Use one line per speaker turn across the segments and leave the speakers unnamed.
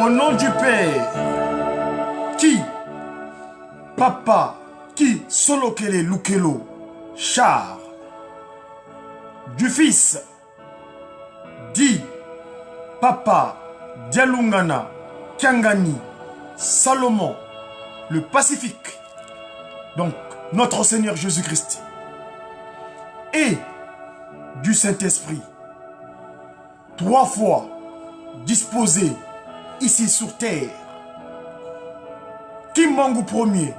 Au nom du Père, qui, Papa, qui, Solokele Lukelo, Char, du Fils, dit, Papa, Dialungana, Kiangani, Salomon, le Pacifique, donc notre Seigneur Jésus-Christ, et du Saint-Esprit, 3 fois disposé ici sur terre. Kimbangu 1er,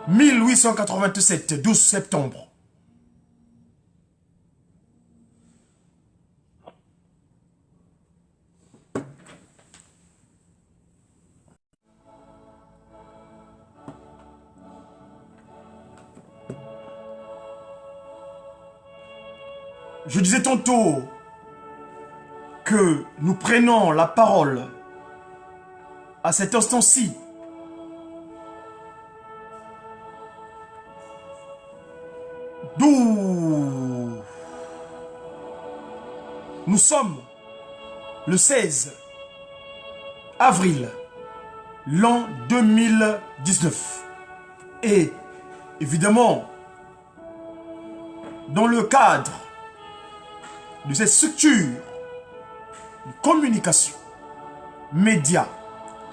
1887, 12 septembre. Je disais tantôt que nous prenons la parole à cet instant-ci d'où nous sommes le 16 avril l'an 2019 et évidemment dans le cadre de cette structure de communication, média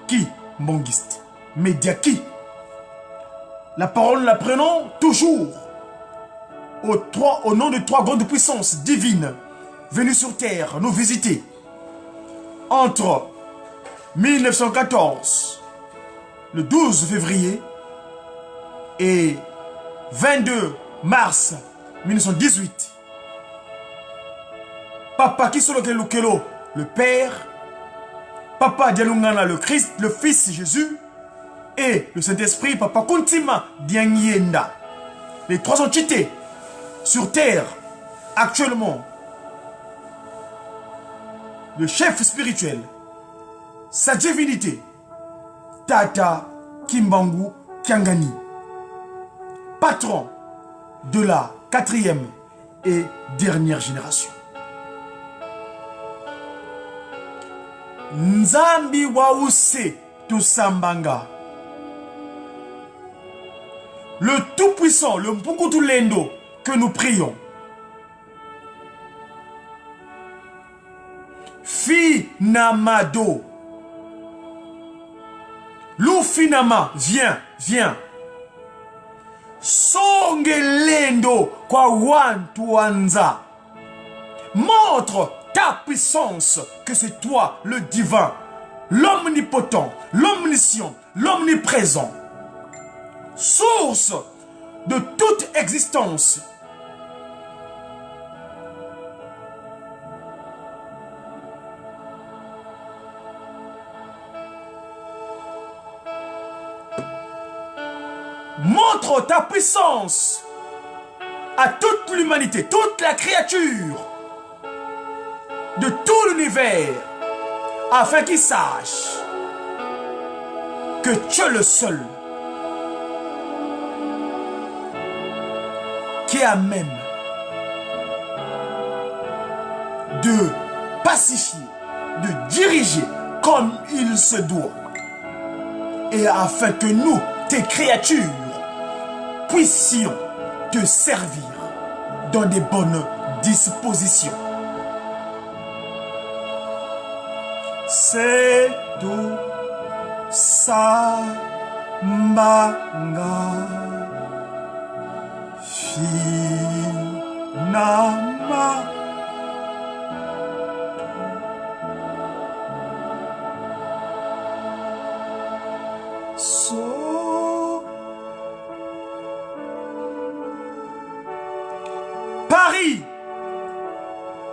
qui, Mbonguiste, média qui, la parole la prenons toujours au nom de 3 grandes puissances divines venues sur terre nous visiter entre 1914, le 12 février et 22 mars 1918. Papa Kisolokele Lukelo, le Père, Papa Dialungana, le Christ, le Fils Jésus, et le Saint-Esprit, Papa Kuntima Diangienda. Les 3 entités sur terre, actuellement, le chef spirituel, sa divinité, Tata Kimbangu Kiangani, patron de la 4e et dernière génération. Nzambi Waouse Tusambanga, le Tout-Puissant, le Mpukutulendo que nous prions, Finamado, Lufinama, viens, Songelendo kwa Wantuanza, montre ta puissance, que c'est toi le divin, l'omnipotent, l'omniscient, l'omniprésent, source de toute existence. Montre ta puissance à toute l'humanité, toute la créature de tout l'univers, afin qu'ils sachent que tu es le seul qui a même de pacifier, de diriger comme il se doit, et afin que nous, tes créatures, puissions te servir dans des bonnes dispositions. C'est tout ça manga finama so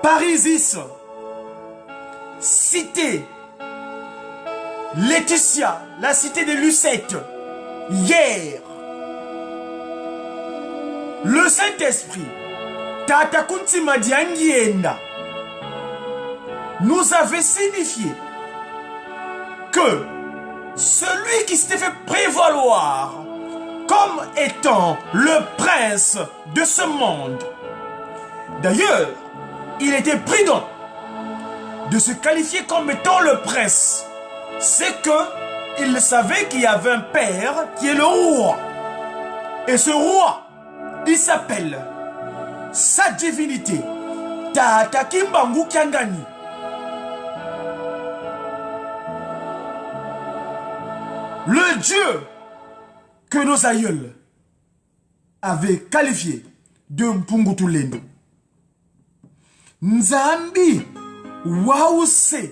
Parisis, cité Laetitia, la cité de Lucette, hier, le Saint-Esprit, Tata Kuntima Diangienda, nous avait signifié que celui qui s'était fait prévaloir comme étant le prince de ce monde, d'ailleurs, il était prudent de se qualifier comme étant le prince c'est que il savait qu'il y avait un père qui est le roi. Et ce roi, il s'appelle sa divinité, Tata Kimbangu Kiangani. Le Dieu que nos aïeuls avaient qualifié de Mpungutu Lendo. Nzambi Wause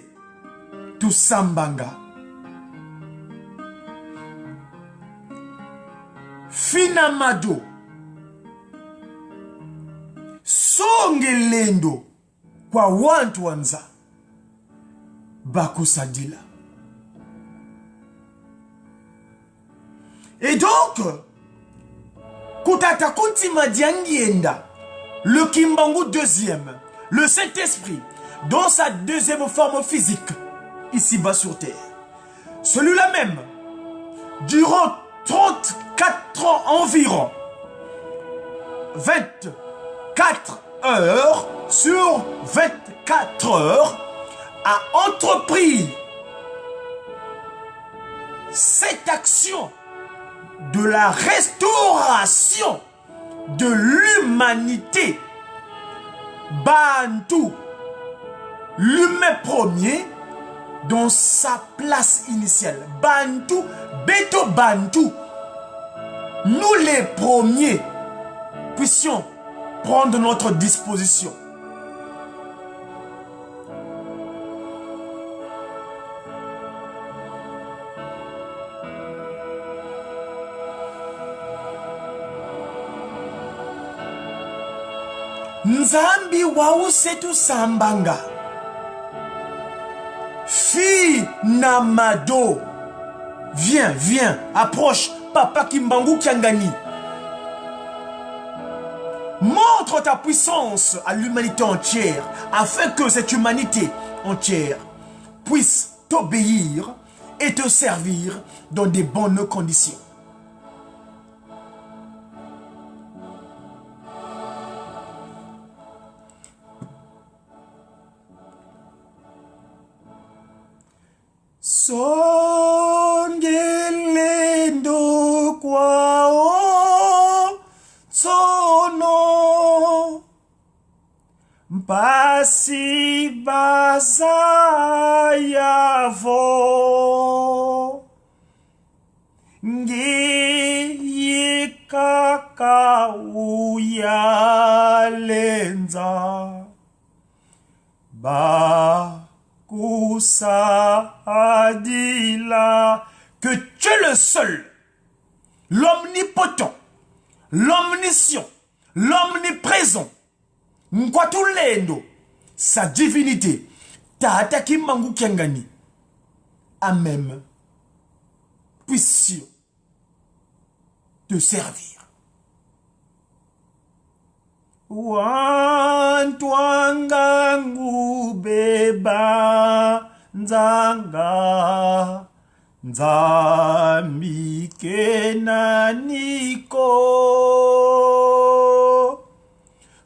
Tusambanga. Finamado Songelendo kwa wantu wanza Bakusadila. Et donc, Kutata Kuntima Diangienda, le Kimbangu deuxième, le Saint-Esprit, dans sa deuxième forme physique, ici-bas sur terre. Celui-là même, durant 34 ans environ, 24 heures sur 24 heures, a entrepris cette action de la restauration de l'humanité. Bantu, l'humain premier, dans sa place initiale. Bantu, Beto Bantu. Nous les premiers puissions prendre notre disposition. Nzambi Wause Tusambanga. Fille Namado. Viens, viens, approche, Papa Kimbangu Kiangani. Montre ta puissance à l'humanité entière, afin que cette humanité entière puisse t'obéir et te servir dans des bonnes conditions. Songelendo kwao sono mpasi baza yavo ngiyikaka uyalenza Adila, que tu es le seul, l'omnipotent, l'omniscient, l'omniprésent, Nkwatulendo, sa divinité, Tata Kimbangu Kiangani, a même puissions te servir. Wantwangangu beba nzanga nzambi kenaniko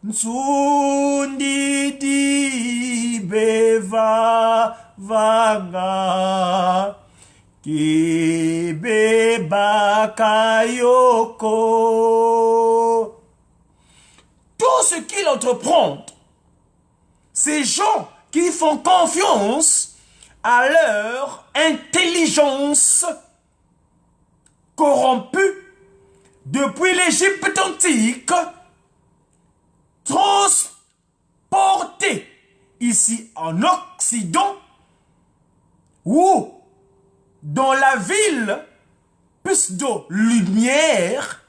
nsundidi beva vanga kibeba kayoko. Tout ce qu'il entreprend, ces gens qui font confiance à leur intelligence corrompue depuis l'Égypte antique, transportée ici en Occident, ou dans la ville pseudo-lumière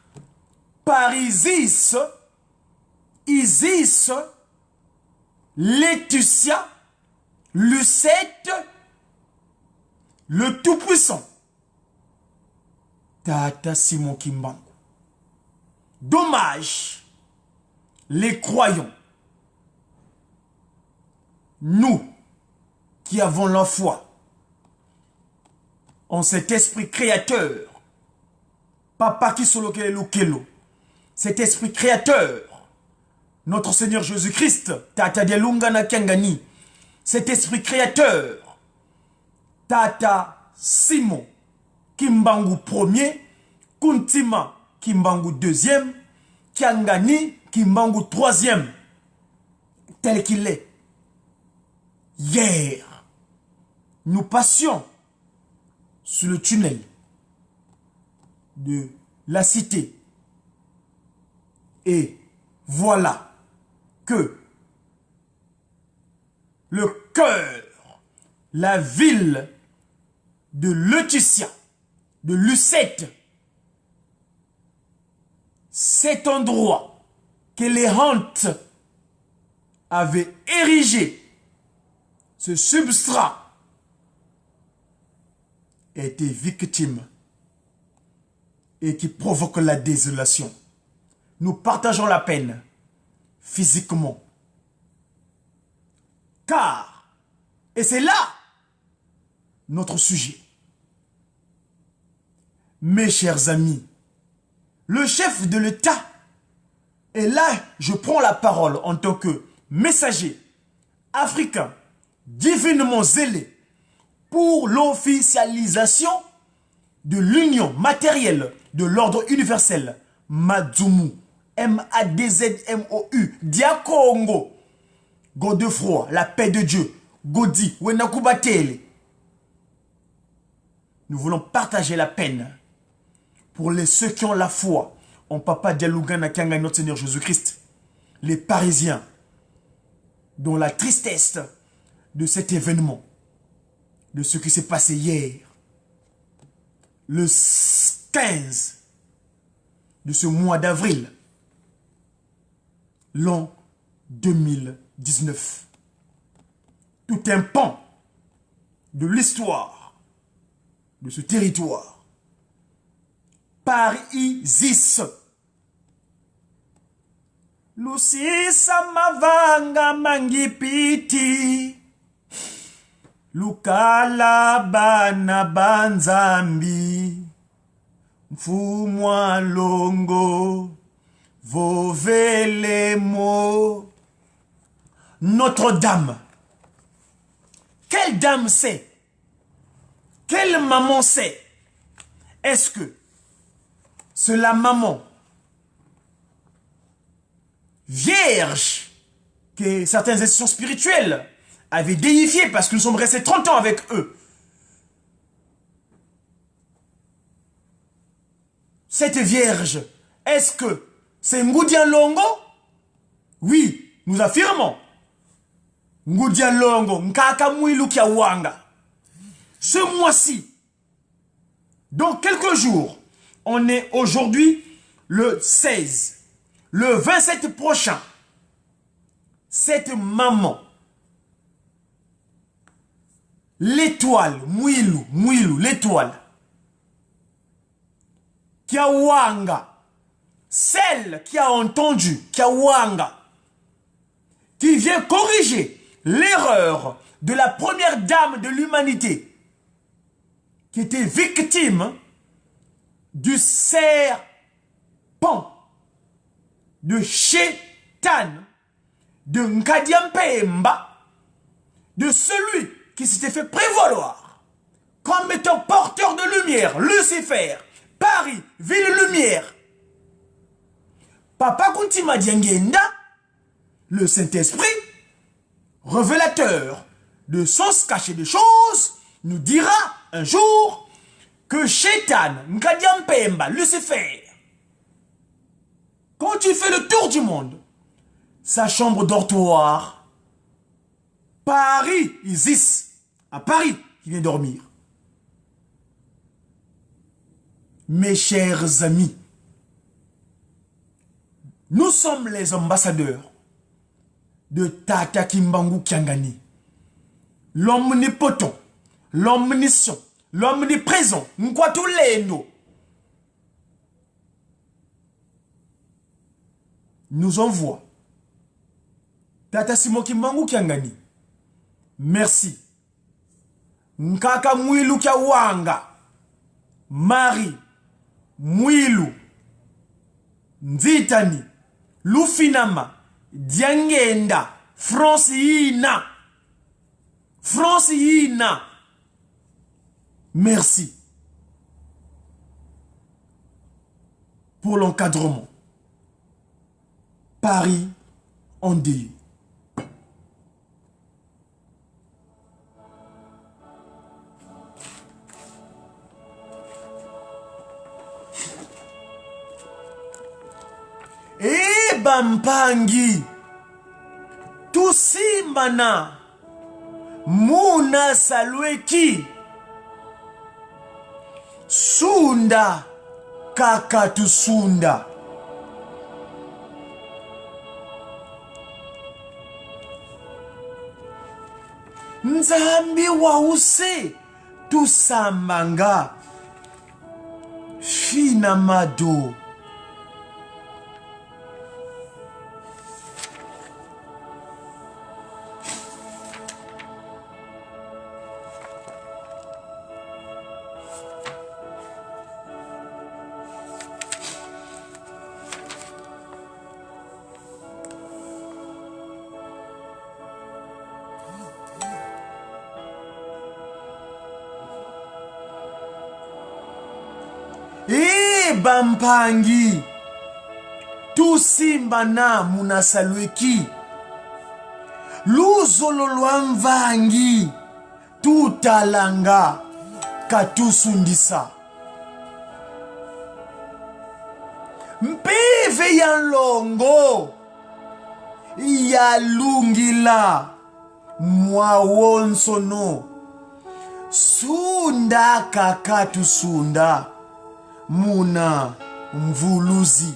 par Isis, Laetitia, Lucette, le Tout-Puissant, Tata Simon Kimbangu. Dommage, les croyants, nous qui avons la foi en cet esprit créateur, Papa Kisolokele Lukelo, cet esprit créateur, notre Seigneur Jésus-Christ, Tata Dialungana Kiangani, cet esprit créateur, Tata Simon Kimbangu premier, Kuntima Kimbangu deuxième, Kiangani Kimbangu troisième, tel qu'il est. Hier, nous passions sur le tunnel de la cité et voilà que le cœur, la ville de Laetitia, de Lucette, cet endroit que les Hantes avaient érigé, ce substrat était victime et qui provoque la désolation. Nous partageons la peine physiquement. Car, et c'est là notre sujet, mes chers amis, le chef de l'État, et là je prends la parole en tant que messager africain divinement zélé pour l'officialisation de l'union matérielle de l'ordre universel, Madzumu, M-A-D-Z-M-O-U, Dia Congo, Godefroy, la paix de Dieu, Godi, Wenakubatele. Nous voulons partager la peine pour ceux qui ont la foi en Papa Dialougana Kianga, notre Seigneur Jésus-Christ, les Parisiens, dont la tristesse de cet événement, de ce qui s'est passé hier, le 15 de ce mois d'avril, l'an 2019. Tout un pan de l'histoire de ce territoire. Paris-Is. Lusisa mavanga mangipiti. Lukala bana banzambi. Mfumwa longo. Vovelemo. Notre-Dame. Quelle dame c'est? Quelle maman c'est? Est-ce que c'est la maman vierge que certaines institutions spirituelles avaient déifiée parce que nous sommes restés 30 ans avec eux? Cette vierge, est-ce que c'est Ngoudia Longo? Oui, nous affirmons. Ngoudia Longo, Nkaka Mwilu Kiawanga. Ce mois-ci, dans quelques jours, on est aujourd'hui le 16. Le 27 prochain, cette maman, l'étoile, Mwilu, l'étoile, Kiawanga, celle qui a entendu, Kiawanga, qui vient corriger l'erreur de la première dame de l'humanité, qui était victime du serpent, de Chétan, de Nkadiampemba, de celui qui s'était fait prévaloir comme étant porteur de lumière, Lucifer, Paris, ville lumière. Papa Kuntima Diangenda, le Saint-Esprit, révélateur de sens caché des choses, nous dira un jour que Chétan, Nkadiampemba, Lucifer, quand tu fais le tour du monde, sa chambre dortoir, Paris, Isis, à Paris, qui vient dormir. Mes chers amis, nous sommes les ambassadeurs de Tata Kimbangu Kiangani, l'omnipotent, l'omniscient, l'omniprésent, Nkwatuleno. Nous envoie Tata Simon Kimbangu Kiangani. Merci. Nkaka Mwilu Kiawanga. Marie. Mwilu. Nzitani. Lufinama. Diangenda. Francina. Francina. Merci pour l'encadrement. Paris en DU. Et Bampangi Tusimbana Muna Salweki Sunda Kakatu Sunda. Nzambi wause Tusambanga Finamado. Bampangi Tusimbana Munasalweki Luzololwamvangi Tutalanga Katusundisa Mpeve ya longo ya lungila Mwawonsono Sunda Kakatu Sunda Muna Mvuluzi.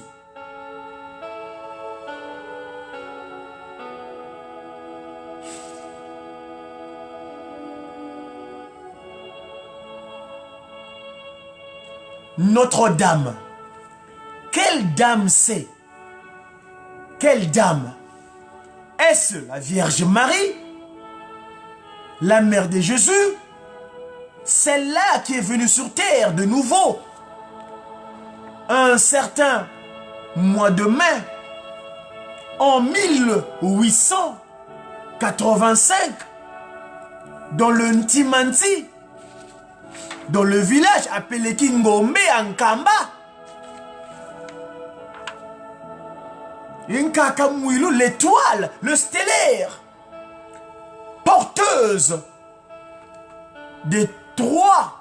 Notre-Dame. Quelle dame c'est? Quelle dame? Est-ce la Vierge Marie? La mère de Jésus? Celle-là qui est venue sur terre de nouveau un certain mois de mai en 1885 dans le Ntimanti, dans le village appelé Kingombe en Kamba. Nkakamuilu, l'étoile, le stellaire, porteuse des 3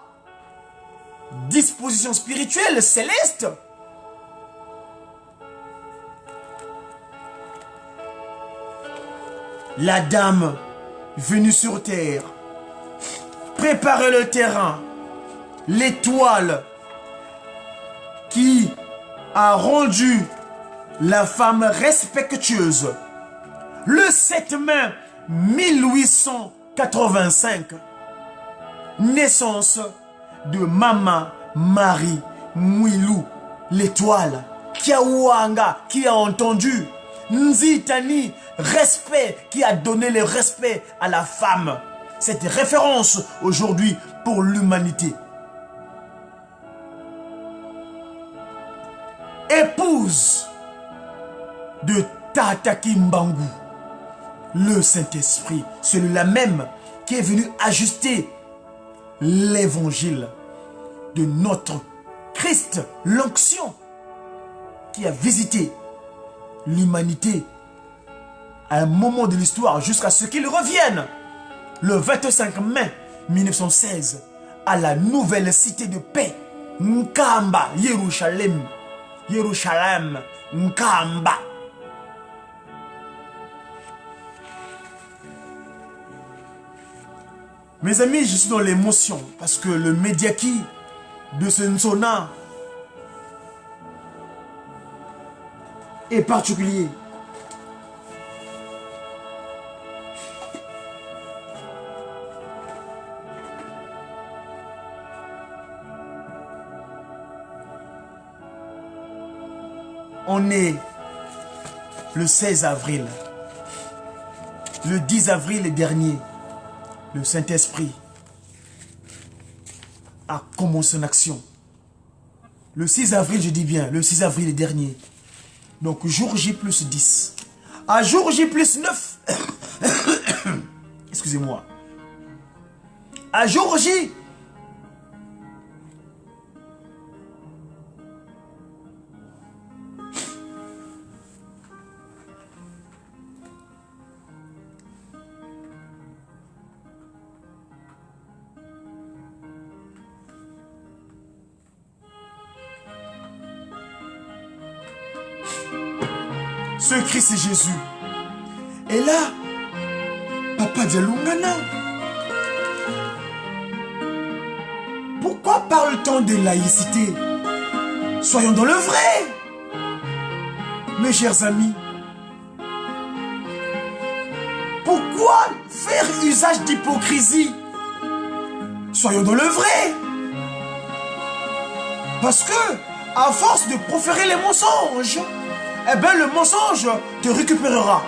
dispositions spirituelles célestes. La dame venue sur terre, préparer le terrain, l'étoile qui a rendu la femme respectueuse. Le 7 mai 1885, naissance de Mama Marie Mwilu, l'étoile, Kiawanga, qui a entendu, Nzitani, respect, qui a donné le respect à la femme. Cette référence aujourd'hui pour l'humanité. Épouse de Tata Kimbangu, le Saint-Esprit, celui-là même qui est venu ajuster l'évangile de notre Christ, l'onction qui a visité l'humanité à un moment de l'histoire jusqu'à ce qu'il revienne le 25 mai 1916 à la nouvelle cité de paix Nkamba, Jérusalem, Nkamba. Mes amis, je suis dans l'émotion parce que le Médiaki de ce Nsona est particulier. On est le 16 avril. Le 10 avril dernier, le Saint-Esprit a commencé en action. Le 6 avril, je dis bien, le 6 avril dernier. Donc, jour J plus 10. À jour J plus 9. Excusez-moi. À jour J Ce Christ Jésus. Et là, Papa Dialungana, pourquoi parle-t-on de laïcité? Soyons dans le vrai, mes chers amis. Pourquoi faire usage d'hypocrisie? Soyons dans le vrai. Parce que, à force de proférer les mensonges, eh bien le mensonge te récupérera.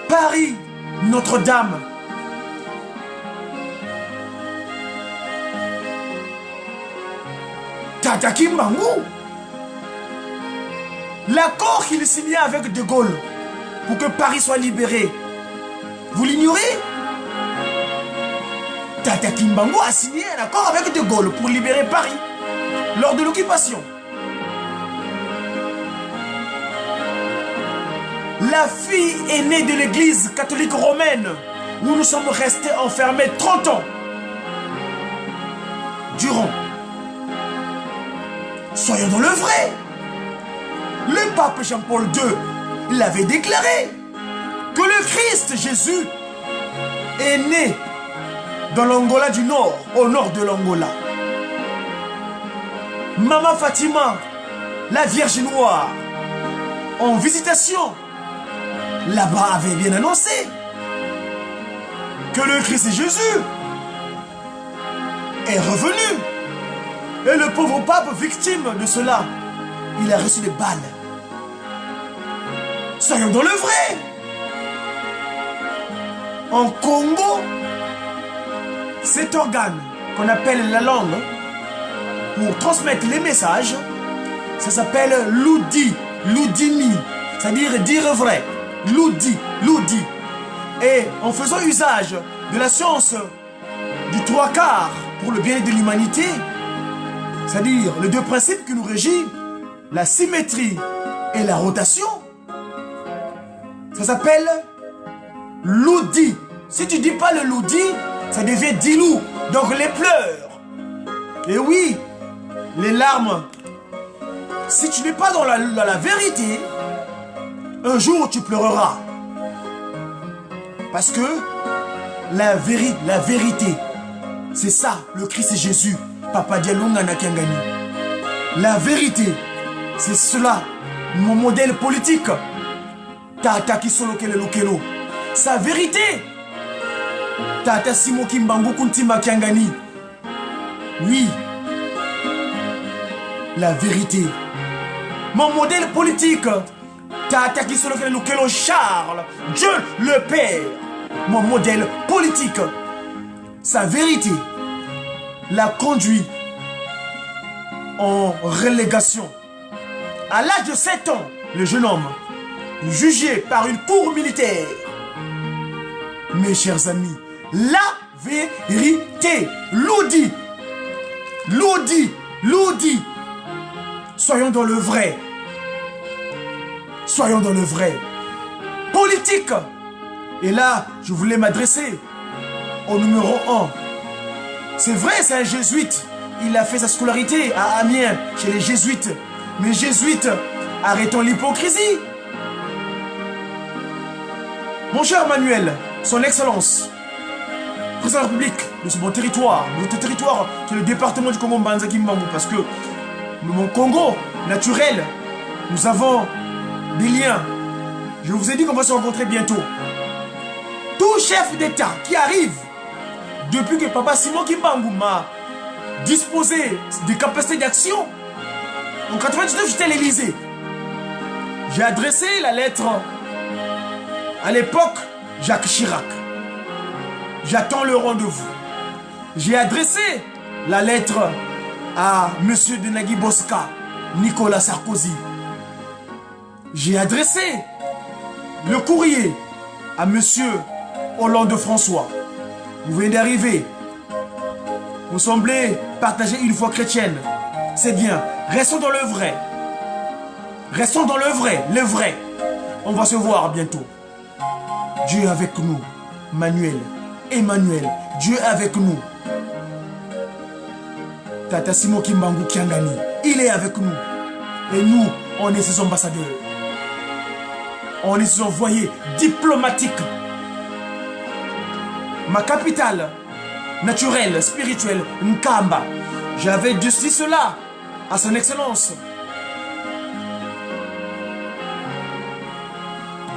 Paris, Notre-Dame. Tata Kimbangu. L'accord qu'il signait avec De Gaulle pour que Paris soit libéré. Vous l'ignorez? Tata Kimbangu a signé un accord avec De Gaulle pour libérer Paris lors de l'occupation. La fille aînée de l'église catholique romaine où nous sommes restés enfermés 30 ans durant. Soyons dans le vrai. Le pape Jean-Paul II l'avait déclaré que le Christ Jésus est né dans l'Angola du Nord, au nord de l'Angola. Maman Fatima, la Vierge Noire, en visitation, là-bas avait bien annoncé que le Christ Jésus est revenu. Et le pauvre pape, victime de cela, il a reçu des balles. Soyons dans le vrai. En Congo, cet organe qu'on appelle la langue pour transmettre les messages, ça s'appelle l'oudi, l'oudini, c'est-à-dire dire vrai, l'oudi, l'oudi. Et en faisant usage de la science du 3/4 pour le bien de l'humanité, c'est-à-dire les deux principes qui nous régissent, la symétrie et la rotation, ça s'appelle l'oudi. Si tu dis pas le loudi, ça devient dilou, donc les pleurs. Et oui, les larmes. Si tu n'es pas dans la vérité, un jour tu pleureras. Parce que la vérité, c'est ça, le Christ Jésus, Papa Dialungana Kiangani. La vérité, c'est cela, mon modèle politique. Tata Kisolo Kele Lokelo. Sa vérité. Tata Simo Kimbangu Kuntima Kiangani. Oui. La vérité. Mon modèle politique. Tata Kisolo Kele Lokelo Charles. Dieu le Père. Mon modèle politique. Sa vérité l'a conduit en relégation. À l'âge de 7 ans, le jeune homme, jugé par une cour militaire. Mes chers amis, la vérité, l'audit, l'audit, l'audit. Soyons dans le vrai. Soyons dans le vrai. Politique. Et là, je voulais m'adresser au numéro 1. C'est vrai, c'est un jésuite. Il a fait sa scolarité à Amiens, chez les jésuites. Mais jésuites, arrêtons l'hypocrisie. Mon cher Manuel, son excellence, président de la République de ce bon territoire, notre territoire qui est le département du Congo Mbanza Kimbangu, parce que mon Congo naturel, nous avons des liens. Je vous ai dit qu'on va se rencontrer bientôt. Tout chef d'État qui arrive, depuis que Papa Simon Kimbangu m'a disposé des capacités d'action, en 99 j'étais à l'Élysée. J'ai adressé la lettre à l'époque Jacques Chirac. J'attends le rendez-vous. J'ai adressé la lettre à M. Denagui Bosca, Nicolas Sarkozy. J'ai adressé le courrier à M. Hollande François. Vous venez d'arriver. Vous semblez partager une foi chrétienne. C'est bien. Restons dans le vrai. Restons dans le vrai. Le vrai. On va se voir bientôt. Dieu est avec nous. Manuel. Emmanuel. Dieu est avec nous. Tata Simo Kimbangu Kiangani. Il est avec nous. Et nous, on est ses ambassadeurs. On est ses envoyés diplomatiques. Ma capitale naturelle, spirituelle, Nkamba. J'avais dit cela à son excellence.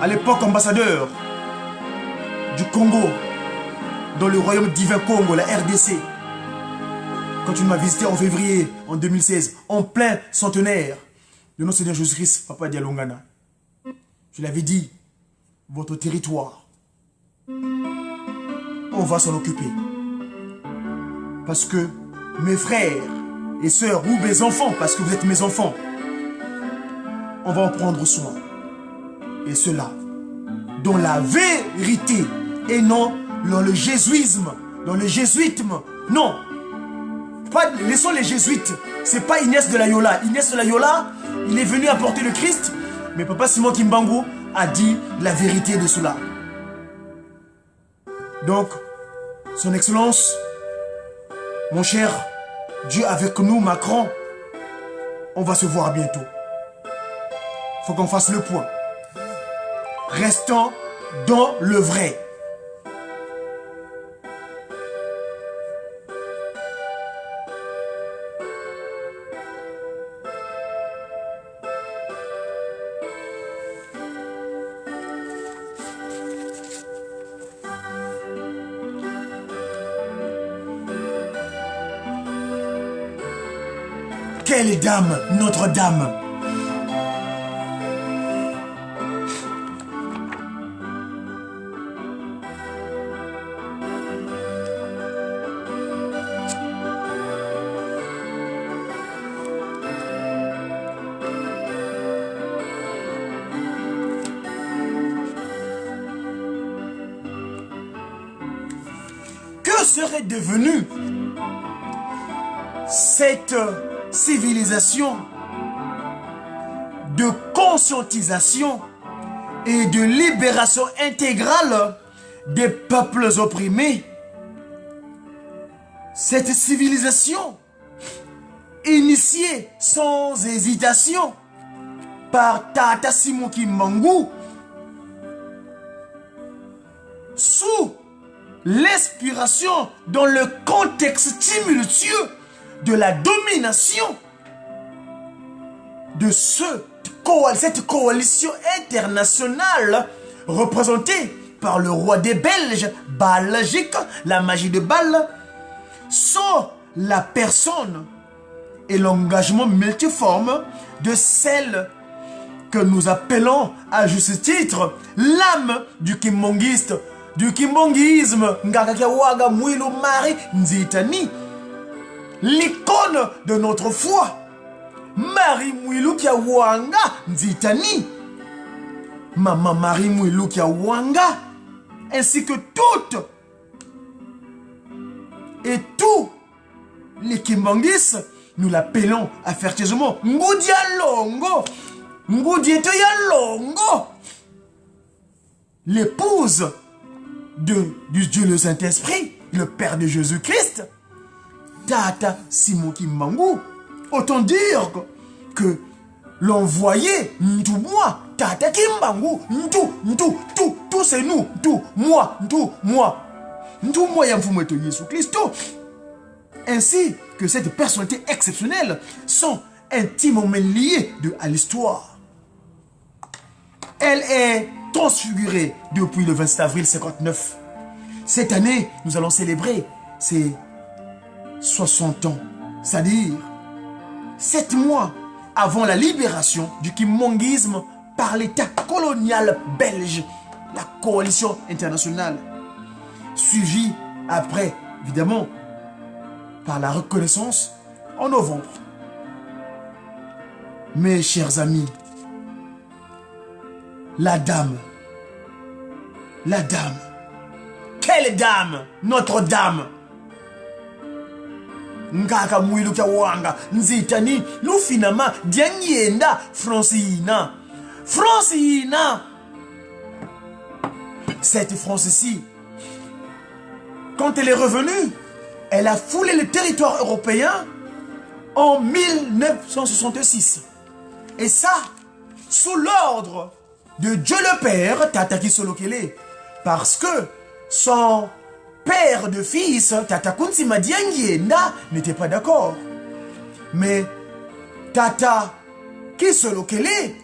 À l'époque ambassadeur du Congo, dans le royaume divin Congo, la RDC. Quand tu m'as visité en février en 2016, en plein centenaire de notre Seigneur Jésus-Christ, Papa Dialungana. Je l'avais dit, votre territoire, on va s'en occuper. Parce que mes frères et sœurs, ou mes enfants, parce que vous êtes mes enfants, on va en prendre soin. Et cela, dans la vérité, et non dans le jésuisme, dans le jésuitisme. Non, pas, laissons les jésuites. C'est pas Inès de la Yola. Inès de la Yola, il est venu apporter le Christ, mais Papa Simon Kimbangu a dit la vérité de cela. Donc, son Excellence, mon cher Dieu avec nous, Macron, on va se voir bientôt. Faut qu'on fasse le point. Restons dans le vrai. Quelle dame, Notre-Dame! Que serait devenue cette civilisation de conscientisation et de libération intégrale des peuples opprimés? Cette civilisation initiée sans hésitation par Tata Simon Kimbangu sous l'inspiration dans le contexte tumultueux de la domination de cette coalition internationale représentée par le roi des Belges, Belgique, la magie de Bâle, sans la personne et l'engagement multiforme de celle que nous appelons à juste titre l'âme du kimbangiste, du kimbongisme, Ngakakiawaga Mwilu Mari Nzitani, l'icône de notre foi, Marie Mwilu Kiawanga Nzitani, Maman Marie Mwilu Kiawanga, ainsi que toutes et tous les Kimbangis, nous l'appelons affectueusement Ngoudia Longo, Ngoudietoya Longo, l'épouse du Dieu le Saint-Esprit, le Père de Jésus-Christ, Tata Simon Kimbangu. Autant dire que l'envoyé, moi, Tata Kimbangu, tout c'est nous, tout, moi, Yamfumeto Jésus Christ. Ainsi que cette personnalité exceptionnelle sont intimement liées à l'histoire. Elle est transfigurée depuis le 27 avril 59. Cette année, nous allons célébrer ses 60 ans, c'est-à-dire 7 mois avant la libération du kimbanguisme par l'État colonial belge, la coalition internationale, suivie après, évidemment, par la reconnaissance en novembre. Mes chers amis, la dame, quelle dame, Notre-Dame, Ngaka Mwilu Kiawanga Nzitani, Lufinama, Dianyenda, Francina. Cette France-ci, quand elle est revenue, elle a foulé le territoire européen en 1966. Et ça, sous l'ordre de Dieu le Père, Tata Kisolokele. Parce que son père de fils, Tata Kuntima Diangienda, n'était pas d'accord. Mais Tata Kisolokele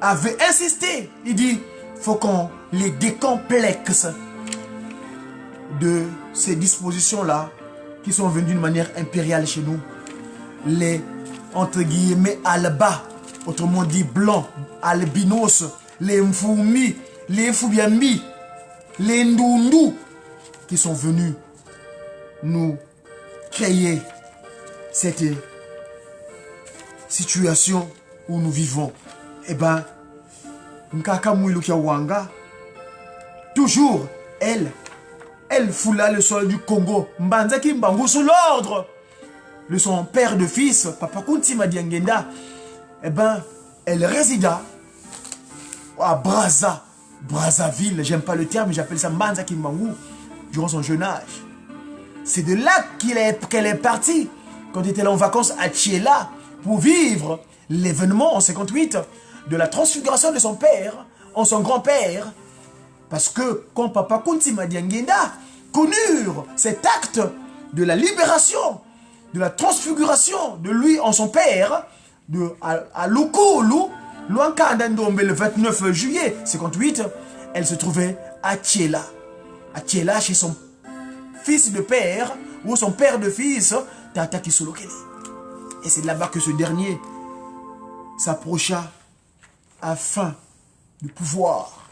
avait insisté. Il dit, faut qu'on les décomplexe de ces dispositions-là qui sont venues d'une manière impériale chez nous. Les, entre guillemets, alba, autrement dit blancs, albinos, les mfoumi, les foubiambi, les ndundu, qui sont venus nous créer cette situation où nous vivons. Eh bien, Nkaka Mouiloukia Wanga, toujours, elle foula le sol du Congo, Mbanzaki Mbangu sous l'ordre de son père de fils, Papa Kuntima Diangenda. Eh bien, elle résida à Brazzaville, j'aime pas le terme, j'appelle ça Mbanzaki Mbangu, durant son jeune âge. C'est de là qu'elle est partie, quand elle était là en vacances à Tchéla, pour vivre l'événement en 58 de la transfiguration de son père en son grand-père. Parce que quand Papa Kuntima Diangenda connurent cet acte de la libération, de la transfiguration de lui en son père, à Lukulu, Luankandandombe, le 29 juillet 58, elle se trouvait à Tchéla. À Tchéla, chez son fils de père, ou son père de fils, Tata Kisolokele. Et c'est là-bas que ce dernier s'approcha afin de pouvoir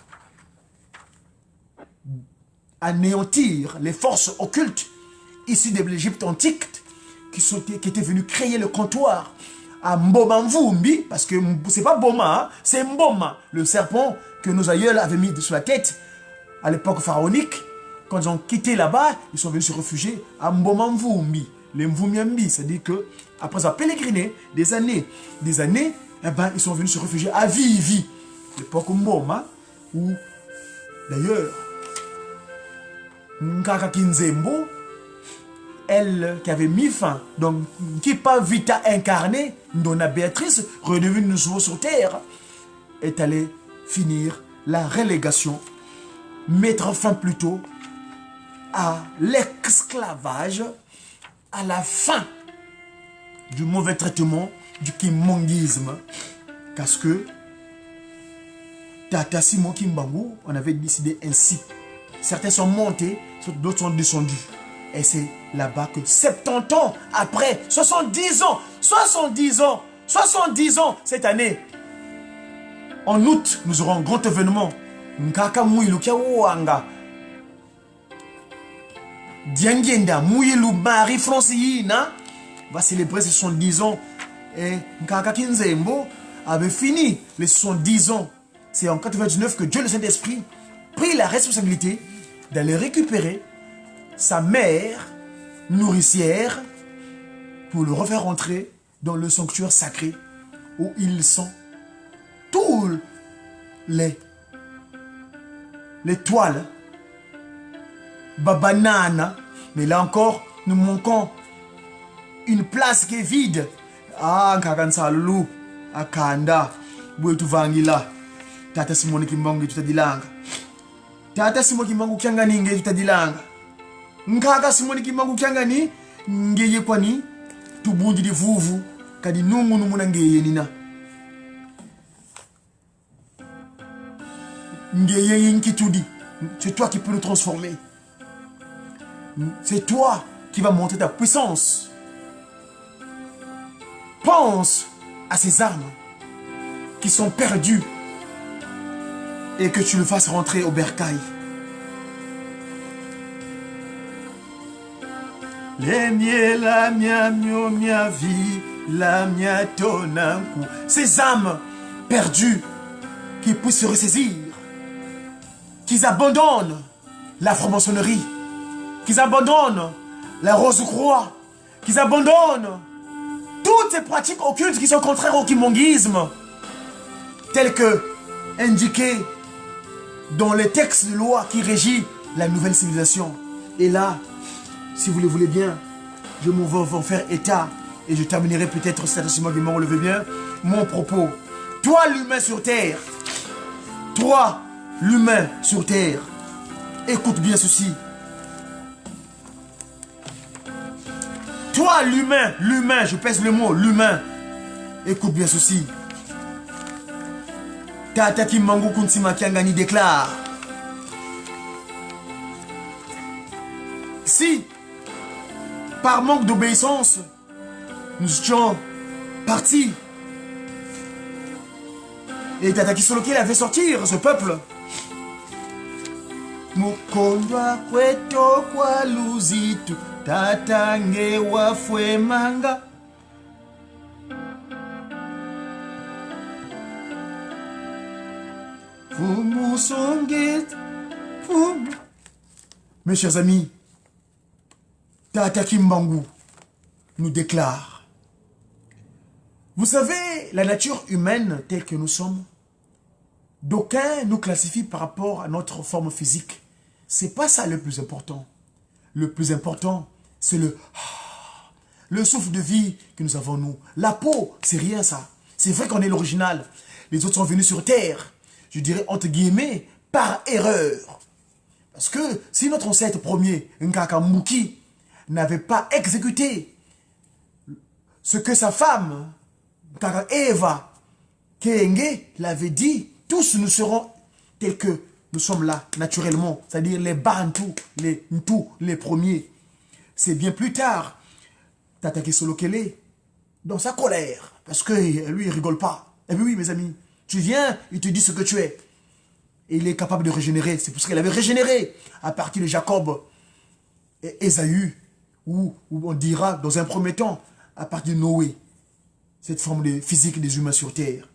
anéantir les forces occultes issues de l'Égypte antique qui étaient venues créer le comptoir à Mboma Mvumbi, parce que c'est pas Boma, c'est Mboma, le serpent que nos aïeuls avaient mis sur la tête à l'époque pharaonique. Quand ils ont quitté là-bas, ils sont venus se réfugier à Mboma Mvumbi, les Mvumiambi, c'est-à-dire que après avoir pèleriné des années, eh ben, ils sont venus se réfugier à Vivi, l'époque Mboma, où d'ailleurs Nkaka Kinzembo, elle qui avait mis fin, donc qui pas vita incarnée, Donna Béatrice, redevenue nouveau sur terre, est allée finir la relégation, mettre fin plutôt à l'esclavage, à la fin du mauvais traitement du kimongisme, parce que Tata Simon Kimbangu, on avait décidé ainsi. Certains sont montés, d'autres sont descendus. Et c'est là-bas que 70 ans après, 70 ans cette année, en août, nous aurons un grand événement. Nkaka Mouiloukia Wanga. Diangenda Mouilou Marie-Francine va célébrer ses 70 ans. Et Nkaka Kinzembo avait fini les 70 ans. C'est en 99 que Dieu le Saint-Esprit prit la responsabilité d'aller récupérer sa mère nourricière pour le refaire entrer dans le sanctuaire sacré où ils sont tous les toiles Babanana. Mais là encore, nous manquons une place qui est vide. Ah, Kakansalulu, Akanda, Bouetuvangila, Tata Simone Kimbangu tutadilanga. Tata Simone Kimbangu Kiangani nge tutadilanga. Nkaka Simone Kimbangu Kiangani ngeye kwani tubundi di vuvu kadi nungu numuna ngeye nina. Ngeye yinkitudi. C'est toi qui peux nous transformer. C'est toi qui vas montrer ta puissance. Pense à ces âmes qui sont perdues et que tu le fasses rentrer au bercail. Ces âmes perdues qui puissent se ressaisir, qu'ils abandonnent la franc-maçonnerie, qu'ils abandonnent la rose-croix, qu'ils abandonnent toutes ces pratiques occultes qui sont contraires au kimongisme, telles que indiquées dans les textes de loi qui régissent la nouvelle civilisation. Et là, si vous le voulez bien, je m'en vais en faire état et je terminerai peut-être, certainement, on le veut bien, mon propos Toi, l'humain sur terre. Toi, l'humain sur terre. Écoute bien ceci. Toi, l'humain, je pèse le mot, l'humain. Écoute bien ceci. Tata Kimbangu Kuntima Kiangani déclare. Si, par manque d'obéissance, nous étions partis, et Tata Kisoloke avait sortir ce peuple. Mukondwa kweto kwa luzitu Tata ngewa fwe manga. Mes chers amis, Tata Kimbangu nous déclare. Vous savez, la nature humaine telle que nous sommes, d'aucuns nous classifient par rapport à notre forme physique. C'est pas ça le plus important. Le plus important, c'est le souffle de vie que nous avons nous. La peau, c'est rien ça. C'est vrai qu'on est l'original. Les autres sont venus sur Terre, je dirais entre guillemets, par erreur. Parce que si notre ancêtre premier, Nkakamuki, n'avait pas exécuté ce que sa femme, Nkaka Eva, Kenge, l'avait dit, tous nous serons tels que nous sommes là, naturellement. C'est-à-dire les Bantou, les Ntou, les premiers. C'est bien plus tard, Tata Kisolokele, dans sa colère, parce que lui, il rigole pas. Eh bien oui, mes amis, tu viens, il te dit ce que tu es. Et il est capable de régénérer. C'est pour ce qu'il avait régénéré à partir de Jacob et Ésaü, ou on dira, dans un premier temps, à partir de Noé, cette forme de physique des humains sur Terre.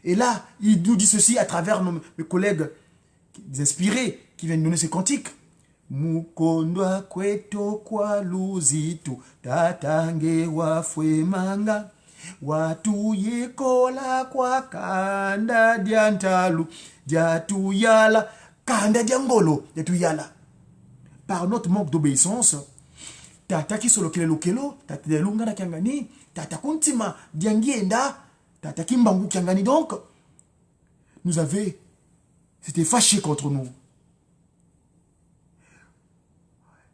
Et là, il nous dit ceci à travers mes collègues inspirés qui viennent donner ces cantiques. Mukondwa kweto kwa luzitu tatange wa fwemanga watu yekola kwa kanda diantalu diatuyala kanda diangolo diatuyala. Par notre manque d'obéissance, Tata Kisolokele lokelo, Tata Delungana Kiangani, Tata Kuntima Diangienda, Tata Kimbangu Kiangani donc, nous avait, c'était fâché contre nous.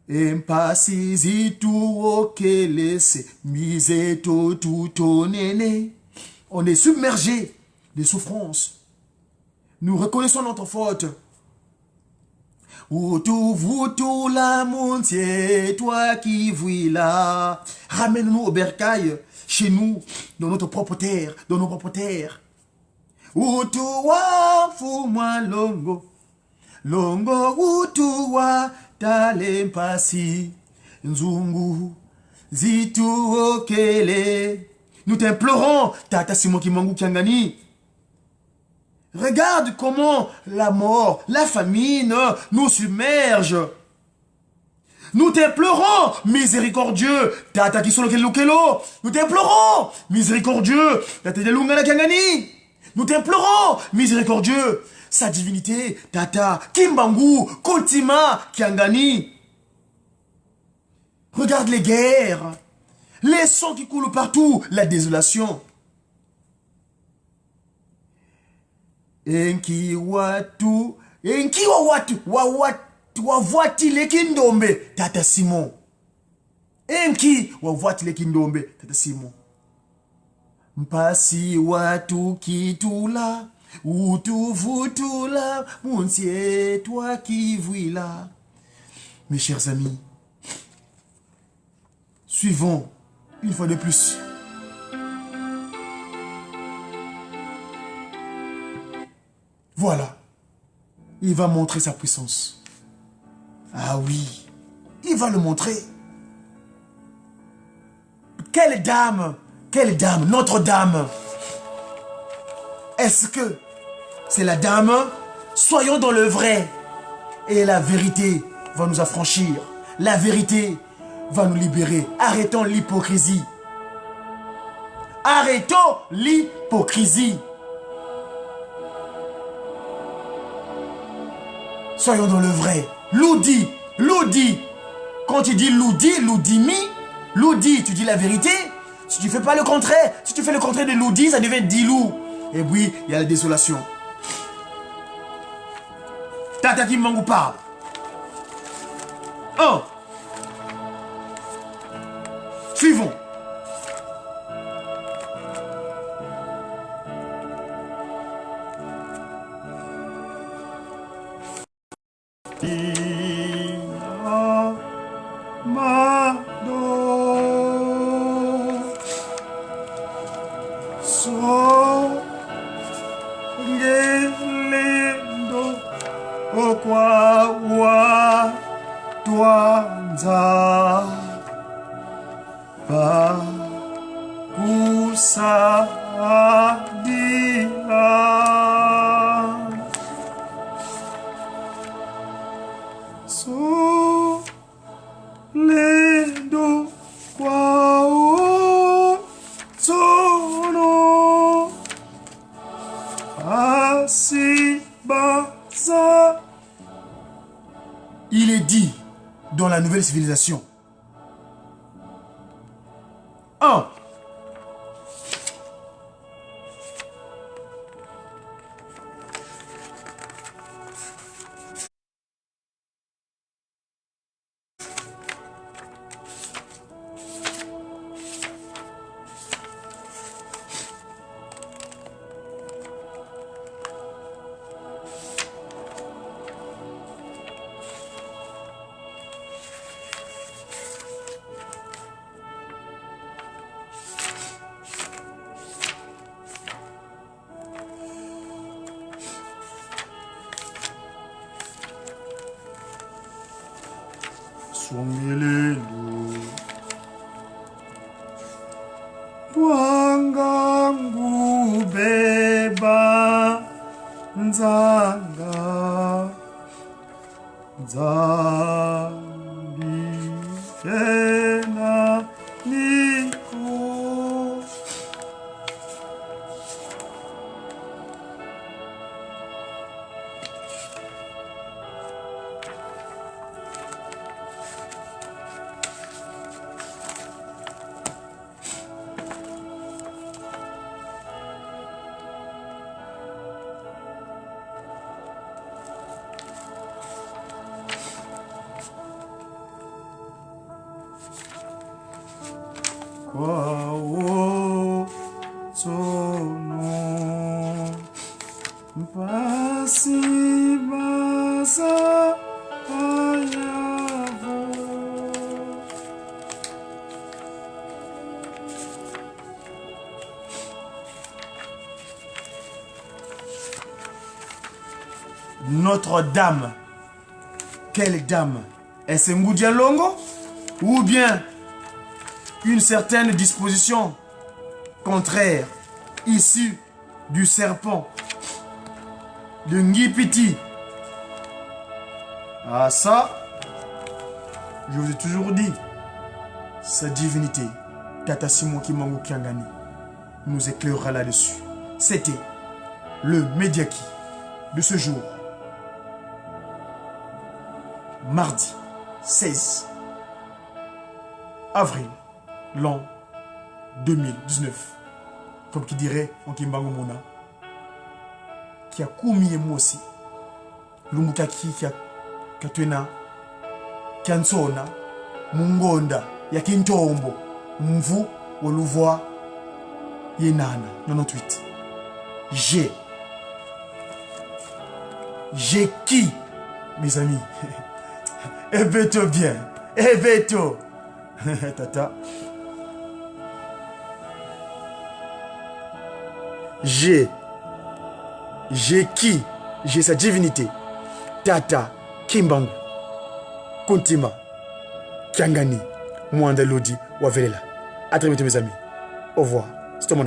Empasizitu okelese, miseto tutonene. On est submergé de souffrances. Nous reconnaissons notre faute. Outou voutou la montier, toi qui vis là. Ramène-nous au bercail, chez nous, dans notre propre terre, dans nos propres terres. Outou wa fou-moi longo, longo outou wa talempasi, nzungu, zitu okele. Nous t'implorons, Tata Simon Kimbangu Kiangani. Regarde comment la mort, la famine nous submerge. Nous t'implorons, miséricordieux, Tata Kisolokele lokelo. Nous t'implorons, miséricordieux, Tata Delungana Kiangani. Nous t'implorons, miséricordieux, sa divinité, Tata Kimbangu Kuntima Kiangani. Regarde les guerres, les sangs qui coulent partout, la désolation. Enki watu, enki wawati lekindombe, Tata Simon. Enki wawati lekindombe, Tata Simon. Mpasi watu kitula, utu vutula, monsie toi qui vis là. Mes chers amis, suivons une fois de plus. Voilà, il va montrer sa puissance. Ah oui, il va le montrer. Quelle dame, notre dame. Est-ce que c'est la dame? Soyons dans le vrai. Et la vérité va nous affranchir. La vérité va nous libérer. Arrêtons l'hypocrisie. Arrêtons l'hypocrisie. Soyons dans le vrai. Loudi. Quand tu dis Loudi, Loudimi, Loudi, tu dis la vérité. Si tu fais pas le contraire, si tu fais le contraire de Loudi, ça devient Dilou. Et puis, il y a la désolation. Tata Kimbangu parle. 1. Suivons. Il est dit dans la nouvelle civilisation. 1. Swangilelu Wangangu beba Nzanga Nzambi Kena Niko. Kwao sono mpasi maza ayavo. Notre-Dame. Quelle dame? Est-ce Ngoudia Longo ou bien une certaine disposition contraire issue du serpent de Ngipiti? Ah ça, je vous ai toujours dit, sa divinité, Tata Simon Kimbangu Kiangani, nous éclairera là-dessus. C'était le Mediaki de ce jour, mardi 16 avril, l'an 2019. Comme qui dirait en Kimbangu Mona, qui a commis moi aussi, Lumukaki qui a Katwena, Kansona, Mungonda, Yakintombo, Mvu, Oluvoa, Yenana, 98. J'ai qui, mes amis? Eh beto bien, eh beto. Tata. J'ai qui? J'ai sa divinité. Tata Kimbangu Kuntima Kiangani Mwanda Lodi Wavelela. À très bientôt mes amis. Au revoir. C'est ton mon